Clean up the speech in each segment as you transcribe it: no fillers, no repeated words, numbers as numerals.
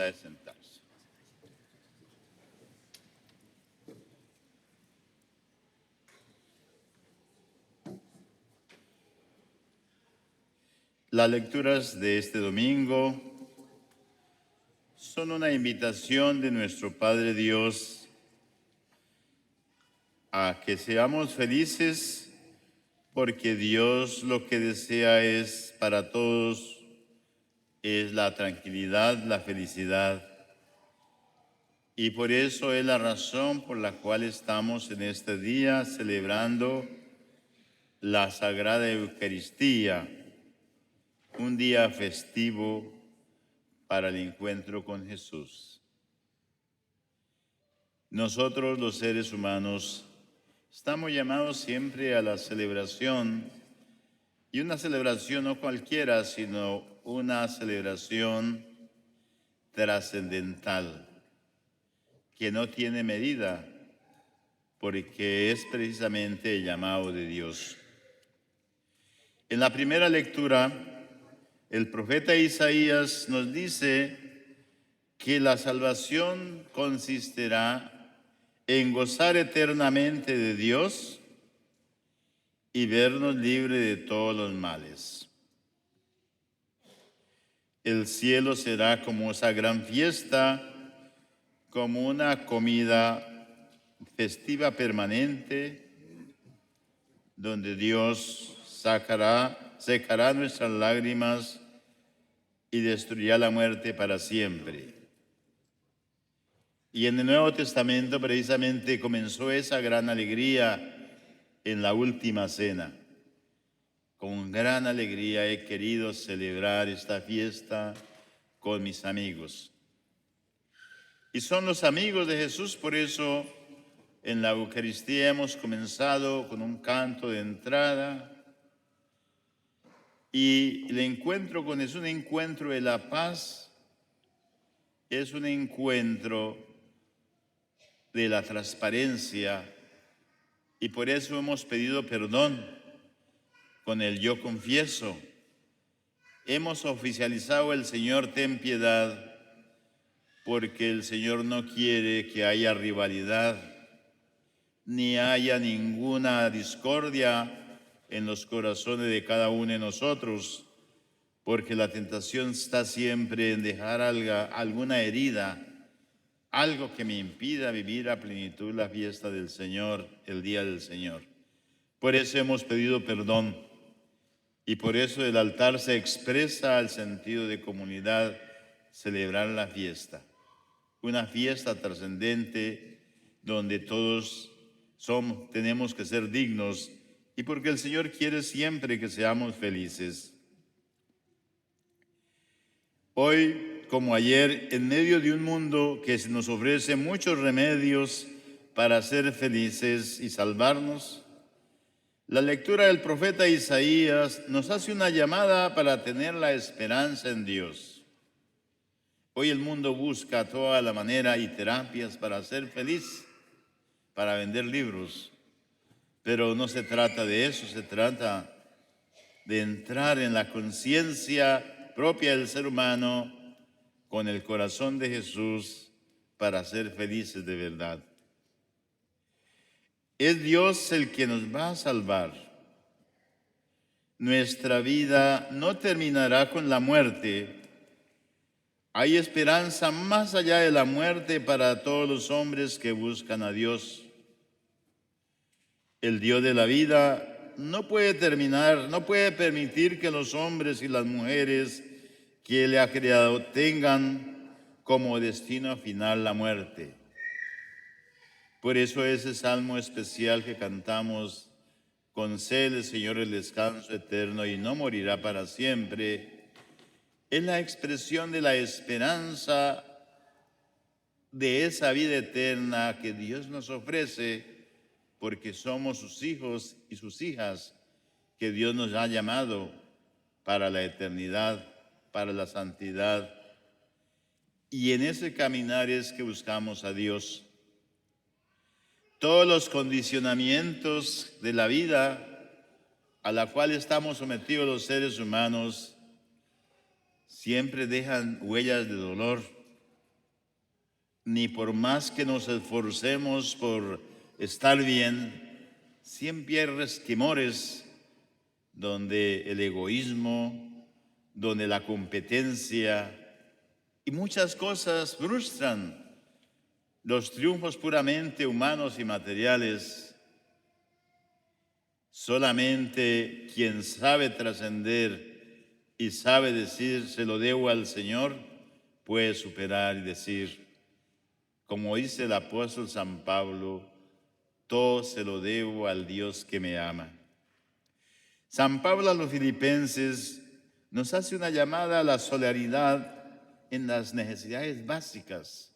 bondad de sentarse. Las lecturas de este domingo son una invitación de nuestro Padre Dios a que seamos felices, porque Dios lo que desea es para todos es la tranquilidad, la felicidad. Y por eso es la razón por la cual estamos en este día celebrando la Sagrada Eucaristía, un día festivo para el encuentro con Jesús. Nosotros los seres humanos estamos llamados siempre a la celebración, y una celebración no cualquiera, sino una celebración trascendental, que no tiene medida, porque es precisamente el llamado de Dios. En la primera lectura, el profeta Isaías nos dice que la salvación consistirá en gozar eternamente de Dios y vernos libres de todos los males. El cielo será como esa gran fiesta, como una comida festiva permanente, donde Dios secará nuestras lágrimas y destruirá la muerte para siempre. Y en el Nuevo Testamento precisamente comenzó esa gran alegría en la última cena. Con gran alegría he querido celebrar esta fiesta con mis amigos. Y son los amigos de Jesús, por eso en la Eucaristía hemos comenzado con un canto de entrada. Y el encuentro con Jesús, un encuentro de la paz, es un encuentro de la transparencia, y por eso hemos pedido perdón con el yo confieso. Hemos oficializado el Señor ten piedad, porque el Señor no quiere que haya rivalidad, ni haya ninguna discordia en los corazones de cada uno de nosotros, porque la tentación está siempre en dejar alguna herida, algo que me impida vivir a plenitud la fiesta del Señor, el día del Señor. Por eso hemos pedido perdón, y por eso el altar se expresa el sentido de comunidad, celebrar la fiesta. Una fiesta trascendente donde todos tenemos que ser dignos, y porque el Señor quiere siempre que seamos felices. Hoy, como ayer, en medio de un mundo que nos ofrece muchos remedios para ser felices y salvarnos, la lectura del profeta Isaías nos hace una llamada para tener la esperanza en Dios. Hoy el mundo busca toda la manera y terapias para ser feliz, para vender libros, pero no se trata de eso, se trata de entrar en la conciencia propia del ser humano con el corazón de Jesús para ser felices de verdad. Es Dios el que nos va a salvar. Nuestra vida no terminará con la muerte. Hay esperanza más allá de la muerte para todos los hombres que buscan a Dios. El Dios de la vida no puede permitir que los hombres y las mujeres que Él ha creado tengan como destino final la muerte. Por eso ese salmo especial que cantamos, concede el Señor el descanso eterno y no morirá para siempre, es la expresión de la esperanza de esa vida eterna que Dios nos ofrece, porque somos sus hijos y sus hijas, que Dios nos ha llamado para la eternidad, para la santidad. Y en ese caminar es que buscamos a Dios. Todos los condicionamientos de la vida a la cual estamos sometidos los seres humanos siempre dejan huellas de dolor, ni por más que nos esforcemos por estar bien, siempre hay resquemores donde el egoísmo, donde la competencia y muchas cosas frustran los triunfos puramente humanos y materiales. Solamente quien sabe trascender y sabe decir, se lo debo al Señor, puede superar y decir, como dice el apóstol San Pablo, todo se lo debo al Dios que me ama. San Pablo a los filipenses nos hace una llamada a la solidaridad en las necesidades básicas,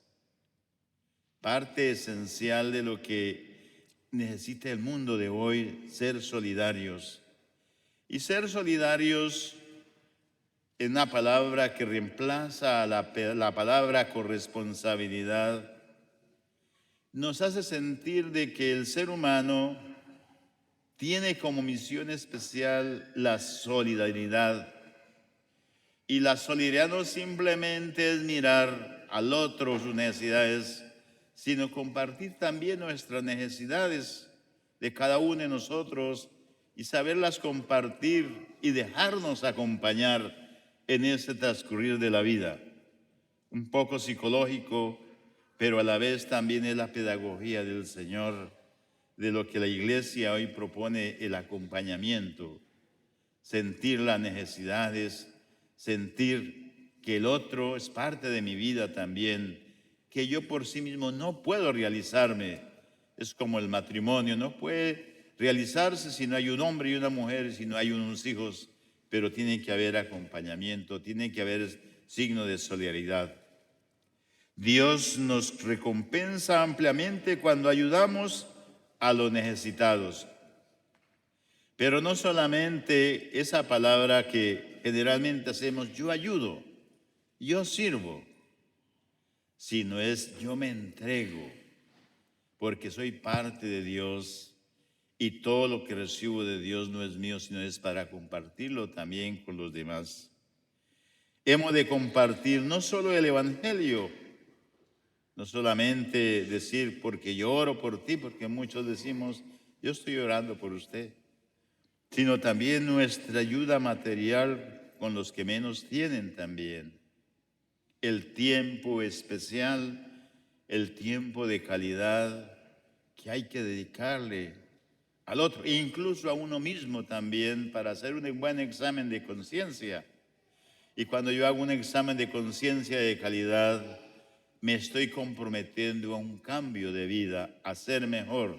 parte esencial de lo que necesita el mundo de hoy, ser solidarios. Y ser solidarios es una palabra que reemplaza a la palabra corresponsabilidad. Nos hace sentir de que el ser humano tiene como misión especial la solidaridad. Y la solidaridad no simplemente es mirar al otro sus necesidades, sino compartir también nuestras necesidades de cada uno de nosotros y saberlas compartir y dejarnos acompañar en ese transcurrir de la vida. Un poco psicológico, pero a la vez también es la pedagogía del Señor, de lo que la Iglesia hoy propone, el acompañamiento, sentir las necesidades, sentir que el otro es parte de mi vida también, que yo por sí mismo no puedo realizarme. Es como el matrimonio, no puede realizarse si no hay un hombre y una mujer, si no hay unos hijos, pero tiene que haber acompañamiento, tiene que haber signo de solidaridad. Dios nos recompensa ampliamente cuando ayudamos a los necesitados. Pero no solamente esa palabra que generalmente hacemos, yo ayudo, yo sirvo, sino es yo me entrego, porque soy parte de Dios y todo lo que recibo de Dios no es mío, sino es para compartirlo también con los demás. Hemos de compartir no solo el Evangelio, no solamente decir porque yo oro por ti, porque muchos decimos, yo estoy orando por usted, sino también nuestra ayuda material con los que menos tienen también. El tiempo especial, el tiempo de calidad que hay que dedicarle al otro, e incluso a uno mismo también, para hacer un buen examen de conciencia. Y cuando yo hago un examen de conciencia de calidad, me estoy comprometiendo a un cambio de vida, a ser mejor,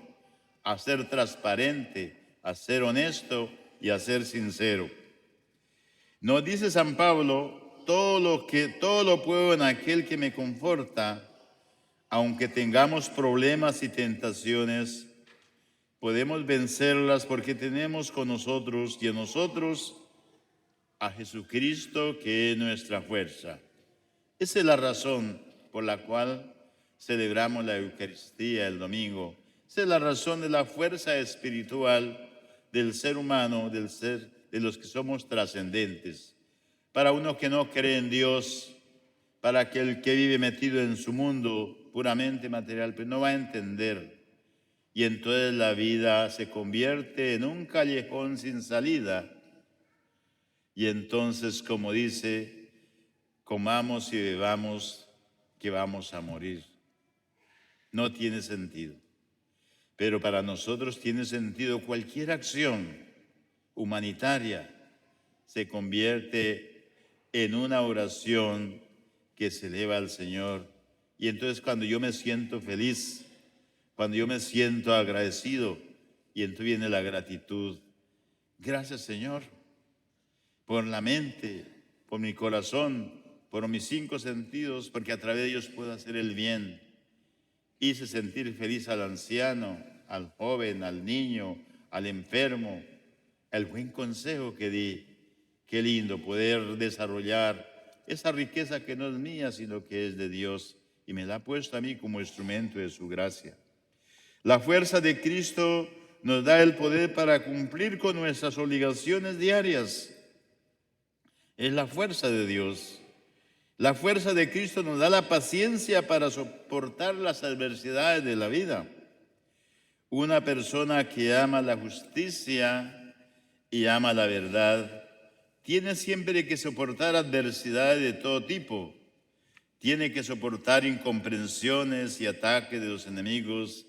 a ser transparente, a ser honesto y a ser sincero. Nos dice San Pablo, todo lo puedo en aquel que me conforta. Aunque tengamos problemas y tentaciones, podemos vencerlas porque tenemos con nosotros y en nosotros a Jesucristo, que es nuestra fuerza. Esa es la razón por la cual celebramos la Eucaristía el domingo. Esa es la razón de la fuerza espiritual del ser humano, del ser de los que somos trascendentes. Para uno que no cree en Dios, para aquel que vive metido en su mundo puramente material, pero no va a entender. Y entonces la vida se convierte en un callejón sin salida. Y entonces, como dice, comamos y bebamos que vamos a morir. No tiene sentido. Pero para nosotros tiene sentido. Cualquier acción humanitaria se convierte en una oración que se eleva al Señor. Y entonces cuando yo me siento feliz, cuando yo me siento agradecido, y entonces viene la gratitud. Gracias, Señor, por la mente, por mi corazón, por mis 5 sentidos, porque a través de ellos puedo hacer el bien. Hice sentir feliz al anciano, al joven, al niño, al enfermo, el buen consejo que di. Qué lindo poder desarrollar esa riqueza que no es mía, sino que es de Dios, y me la ha puesto a mí como instrumento de su gracia. La fuerza de Cristo nos da el poder para cumplir con nuestras obligaciones diarias. Es la fuerza de Dios. La fuerza de Cristo nos da la paciencia para soportar las adversidades de la vida. Una persona que ama la justicia y ama la verdad tiene siempre que soportar adversidades de todo tipo. Tiene que soportar incomprensiones y ataques de los enemigos.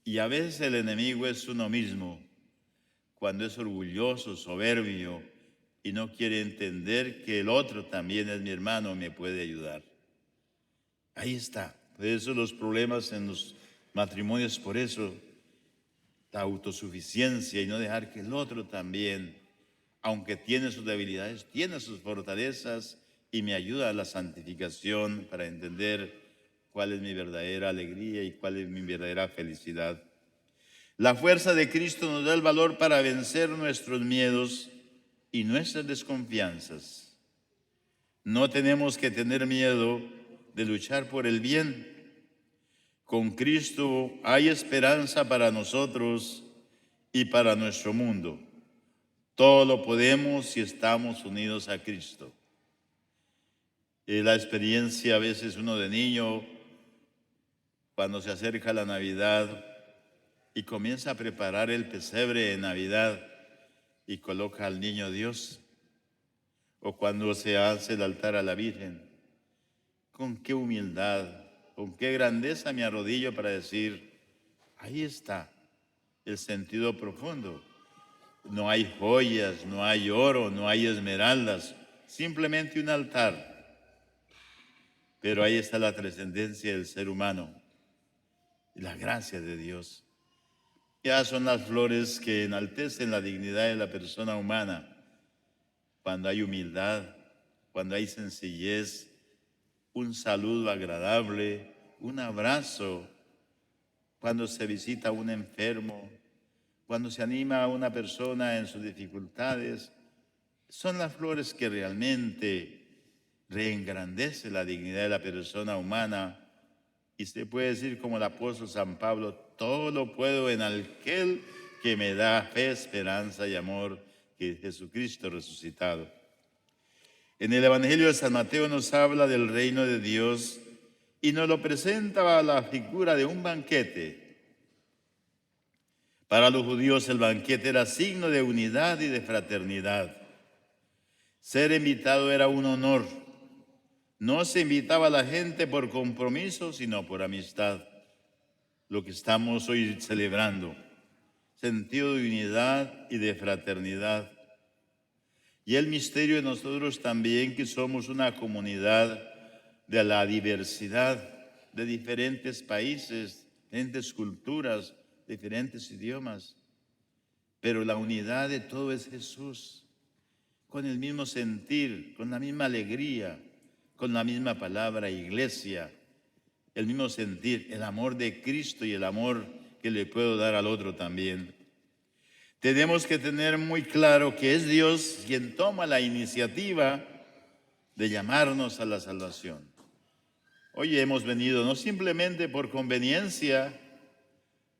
Y a veces el enemigo es uno mismo, cuando es orgulloso, soberbio y no quiere entender que el otro también es mi hermano, me puede ayudar. Ahí está. Por eso los problemas en los matrimonios, por eso la autosuficiencia y no dejar que el otro también, aunque tiene sus debilidades, tiene sus fortalezas y me ayuda a la santificación para entender cuál es mi verdadera alegría y cuál es mi verdadera felicidad. La fuerza de Cristo nos da el valor para vencer nuestros miedos y nuestras desconfianzas. No tenemos que tener miedo de luchar por el bien. Con Cristo hay esperanza para nosotros y para nuestro mundo. Todo lo podemos si estamos unidos a Cristo. La experiencia a veces uno de niño, cuando se acerca la Navidad y comienza a preparar el pesebre de Navidad y coloca al niño Dios, o cuando se hace el altar a la Virgen, con qué humildad, con qué grandeza me arrodillo para decir, ahí está el sentido profundo. No hay joyas, no hay oro, no hay esmeraldas, simplemente un altar. Pero ahí está la trascendencia del ser humano y la gracia de Dios. Ya son las flores que enaltecen la dignidad de la persona humana. Cuando hay humildad, cuando hay sencillez, un saludo agradable, un abrazo, cuando se visita a un enfermo, cuando se anima a una persona en sus dificultades, son las flores que realmente reengrandecen la dignidad de la persona humana. Y se puede decir como el apóstol San Pablo, todo lo puedo en aquel que me da fe, esperanza y amor, que es Jesucristo resucitado. En el Evangelio de San Mateo nos habla del reino de Dios y nos lo presenta a la figura de un banquete. Para los judíos el banquete era signo de unidad y de fraternidad. Ser invitado era un honor. No se invitaba a la gente por compromiso, sino por amistad. Lo que estamos hoy celebrando, sentido de unidad y de fraternidad. Y el misterio de nosotros también, que somos una comunidad de la diversidad, de diferentes países, diferentes culturas, diferentes idiomas. Pero la unidad de todo es Jesús, con el mismo sentir, con la misma alegría, con la misma palabra iglesia, el mismo sentir, el amor de Cristo y el amor que le puedo dar al otro también. Tenemos que tener muy claro que es Dios quien toma la iniciativa de llamarnos a la salvación. Hoy hemos venido no simplemente por conveniencia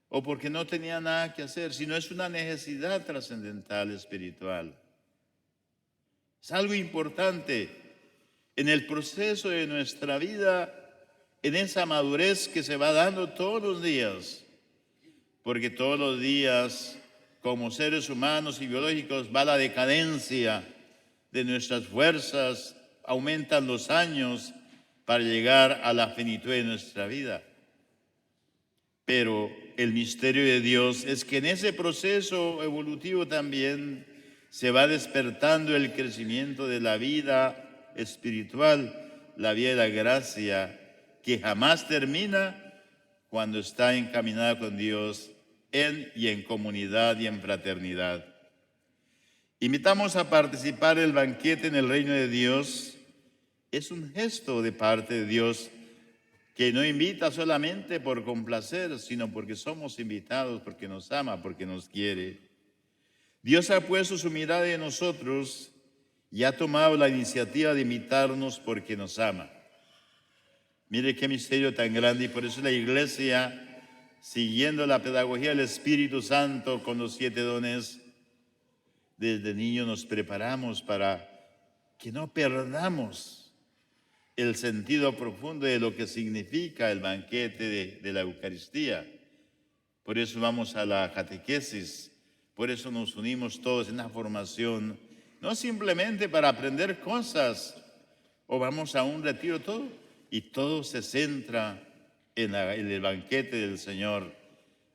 o porque no tenía nada que hacer, sino es una necesidad trascendental espiritual. Es algo importante en el proceso de nuestra vida, en esa madurez que se va dando todos los días, porque todos los días, como seres humanos y biológicos, va la decadencia de nuestras fuerzas, aumentan los años para llegar a la finitud de nuestra vida. Pero el misterio de Dios es que en ese proceso evolutivo también se va despertando el crecimiento de la vida espiritual, la vida de la gracia, que jamás termina cuando está encaminada con Dios en comunidad y en fraternidad. Invitamos a participar del banquete en el reino de Dios. Es un gesto de parte de Dios que no invita solamente por complacer, sino porque somos invitados, porque nos ama, porque nos quiere. Dios ha puesto su mirada en nosotros y ha tomado la iniciativa de invitarnos porque nos ama. Mire qué misterio tan grande, y por eso la Iglesia, siguiendo la pedagogía del Espíritu Santo con los 7 dones, desde niños nos preparamos para que no perdamos el sentido profundo de lo que significa el banquete de la Eucaristía. Por eso vamos a la catequesis, por eso nos unimos todos en la formación, no simplemente para aprender cosas, o vamos a un retiro, todo, y todo se centra en el banquete del Señor,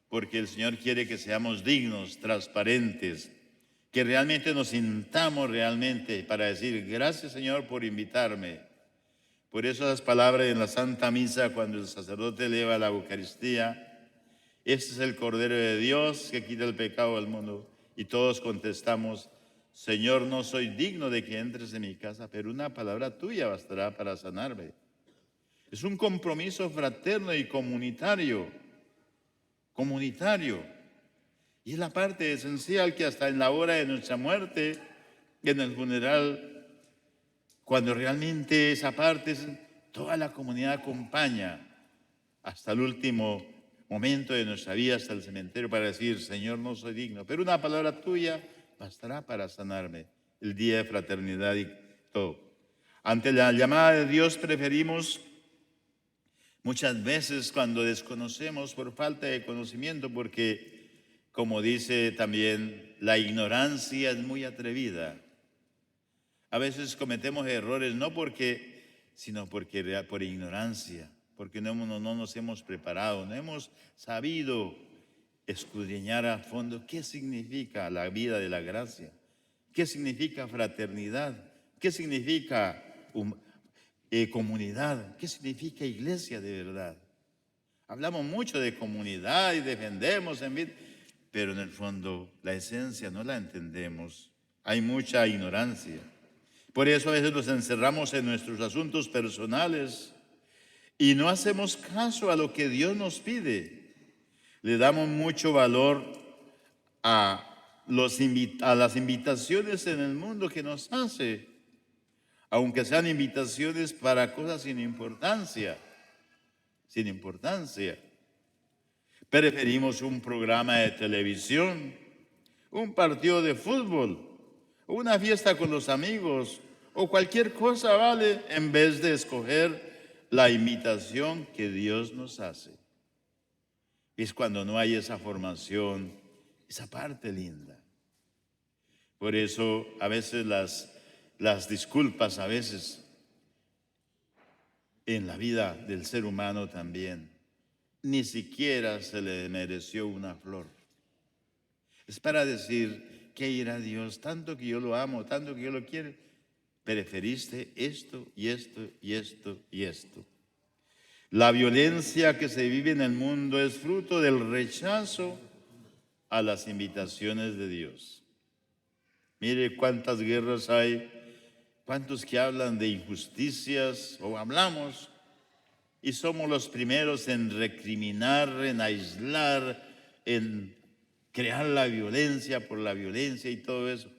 porque el Señor quiere que seamos dignos, transparentes, que realmente nos sintamos realmente para decir, gracias Señor por invitarme. Por eso las palabras en la Santa Misa, cuando el sacerdote eleva la Eucaristía, este es el Cordero de Dios que quita el pecado del mundo. Y todos contestamos, Señor, no soy digno de que entres en mi casa, pero una palabra tuya bastará para sanarme. Es un compromiso fraterno y comunitario. Y es la parte esencial que hasta en la hora de nuestra muerte, en el funeral, cuando realmente esa parte, toda la comunidad acompaña hasta el último momento de nuestra vida, hasta el cementerio, para decir, Señor, no soy digno, pero una palabra tuya bastará para sanarme. El día de fraternidad y todo. Ante la llamada de Dios preferimos muchas veces cuando desconocemos por falta de conocimiento, porque como dice también, la ignorancia es muy atrevida. A veces cometemos errores no porque, sino porque por ignorancia, porque no nos hemos preparado, no hemos sabido escudriñar a fondo qué significa la vida de la gracia, qué significa fraternidad, qué significa comunidad, qué significa iglesia de verdad. Hablamos mucho de comunidad y defendemos, pero en el fondo la esencia no la entendemos. Hay mucha ignorancia. Por eso a veces nos encerramos en nuestros asuntos personales y no hacemos caso a lo que Dios nos pide. Le damos mucho valor a las invitaciones en el mundo que nos hace, aunque sean invitaciones para cosas sin importancia. Preferimos un programa de televisión, un partido de fútbol, una fiesta con los amigos o cualquier cosa, ¿vale? En vez de escoger la invitación que Dios nos hace. Es cuando no hay esa formación, esa parte linda. Por eso a veces las disculpas, a veces en la vida del ser humano también, ni siquiera se le mereció una flor. Es para decir, ¿qué irá Dios? Tanto que yo lo amo, tanto que yo lo quiero, preferiste esto y esto y esto y esto. La violencia que se vive en el mundo es fruto del rechazo a las invitaciones de Dios. Mire cuántas guerras hay, cuántos que hablan de injusticias o hablamos y somos los primeros en recriminar, en aislar, en crear la violencia por la violencia y todo eso.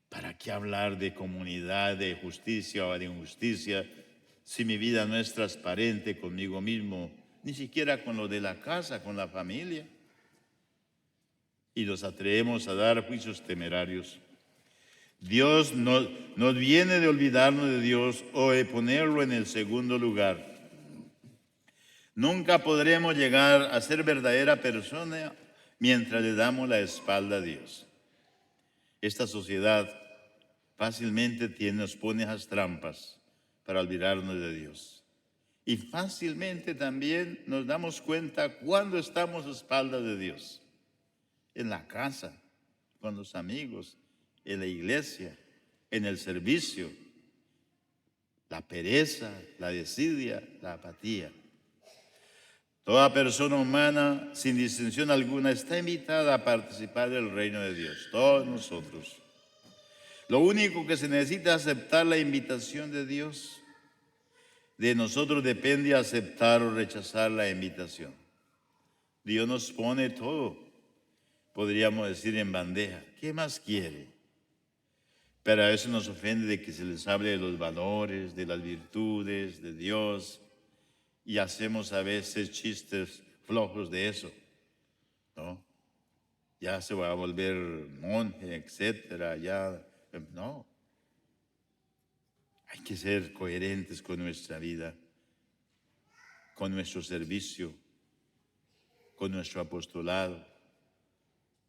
¿Para qué hablar de comunidad, de justicia o de injusticia si mi vida no es transparente conmigo mismo, ni siquiera con lo de la casa, con la familia? Y nos atrevemos a dar juicios temerarios. Dios no viene de olvidarnos de Dios o de ponerlo en el segundo lugar. Nunca podremos llegar a ser verdadera persona mientras le damos la espalda a Dios. Esta sociedad fácilmente nos pone esas trampas para olvidarnos de Dios. Y fácilmente también nos damos cuenta cuando estamos a espaldas de Dios. En la casa, con los amigos, en la iglesia, en el servicio. La pereza, la desidia, la apatía. Toda persona humana, sin distinción alguna, está invitada a participar del reino de Dios. Todos nosotros. Lo único que se necesita es aceptar la invitación de Dios. De nosotros depende aceptar o rechazar la invitación. Dios nos pone todo, podríamos decir, en bandeja. ¿Qué más quiere? Pero a veces nos ofende de que se les hable de los valores, de las virtudes, de Dios, y hacemos a veces chistes flojos de eso, ¿no? Ya se va a volver monje, etcétera, ya, no. Hay que ser coherentes con nuestra vida, con nuestro servicio, con nuestro apostolado,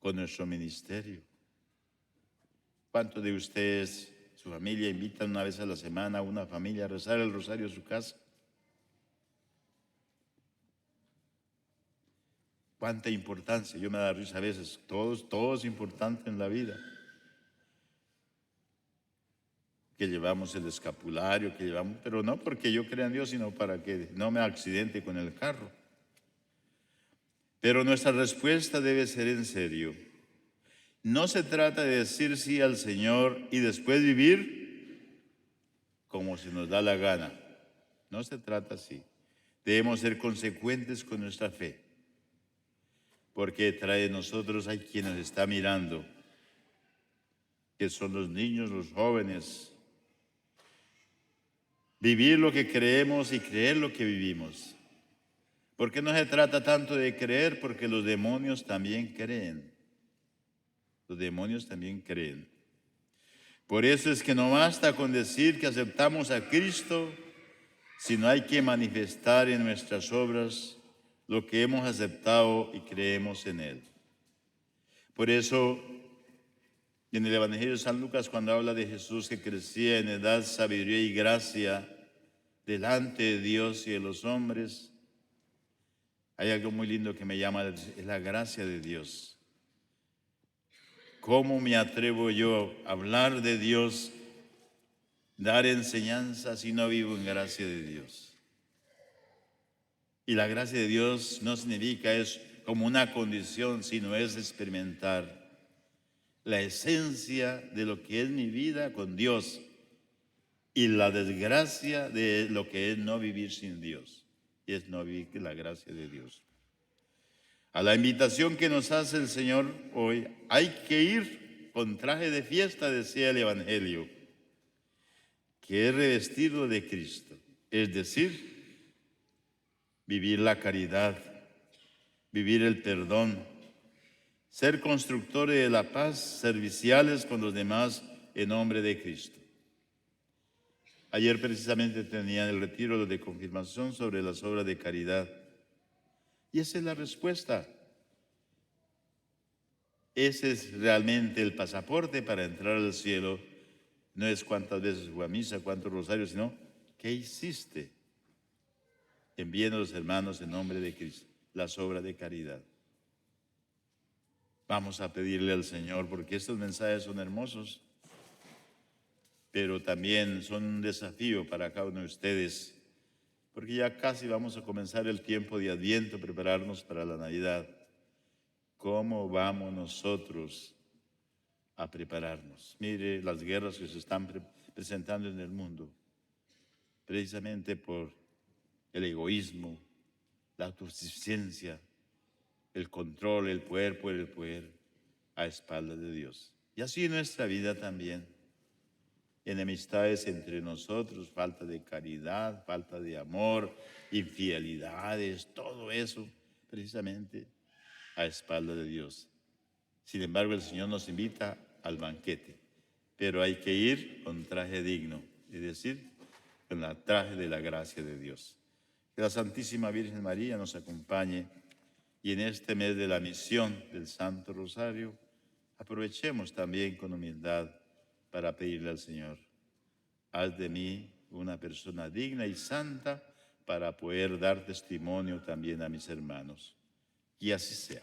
con nuestro ministerio. ¿Cuántos de ustedes, su familia, invitan una vez a la semana a una familia a rezar el rosario a su casa? ¿Cuánta importancia? Yo me da risa a veces, todo es importante en la vida. Que llevamos el escapulario, que llevamos, pero no porque yo crea en Dios, sino para que no me accidente con el carro. Pero nuestra respuesta debe ser en serio. No se trata de decir sí al Señor y después vivir como se nos da la gana. No se trata así. Debemos ser consecuentes con nuestra fe, porque detrás de nosotros hay quien nos está mirando, que son los niños, los jóvenes. Vivir lo que creemos y creer lo que vivimos. Porque no se trata tanto de creer, porque los demonios también creen. Los demonios también creen. Por eso es que no basta con decir que aceptamos a Cristo, sino hay que manifestar en nuestras obras lo que hemos aceptado y creemos en Él. Por eso, en el Evangelio de San Lucas, cuando habla de Jesús que crecía en edad, sabiduría y gracia delante de Dios y de los hombres, hay algo muy lindo que me llama, es la gracia de Dios. ¿Cómo me atrevo yo a hablar de Dios, dar enseñanza si no vivo en gracia de Dios? Y la gracia de Dios no significa es como una condición, sino es experimentar la esencia de lo que es mi vida con Dios y la desgracia de lo que es no vivir sin Dios. Y es no vivir la gracia de Dios. A la invitación que nos hace el Señor hoy, hay que ir con traje de fiesta, decía el Evangelio, que es revestirlo de Cristo, es decir, vivir la caridad, vivir el perdón, ser constructores de la paz, serviciales con los demás en nombre de Cristo. Ayer precisamente tenía el retiro de confirmación sobre las obras de caridad. Y esa es la respuesta. Ese es realmente el pasaporte para entrar al cielo. No es cuántas veces fue a misa, cuántos rosarios, sino ¿qué hiciste? Enviando a los hermanos en nombre de Cristo, las obras de caridad. Vamos a pedirle al Señor, porque estos mensajes son hermosos, pero también son un desafío para cada uno de ustedes, porque ya casi vamos a comenzar el tiempo de Adviento, prepararnos para la Navidad. ¿Cómo vamos nosotros a prepararnos? Mire las guerras que se están presentando en el mundo, precisamente por el egoísmo, la autosuficiencia, el control, el poder por el poder a espaldas de Dios. Y así nuestra vida también. Enemistades entre nosotros, falta de caridad, falta de amor, infidelidades, todo eso precisamente a espaldas de Dios. Sin embargo, el Señor nos invita al banquete, pero hay que ir con traje digno, es decir, con el traje de la gracia de Dios. Que la Santísima Virgen María nos acompañe y en este mes de la misión del Santo Rosario aprovechemos también con humildad para pedirle al Señor: haz de mí una persona digna y santa para poder dar testimonio también a mis hermanos. Y así sea.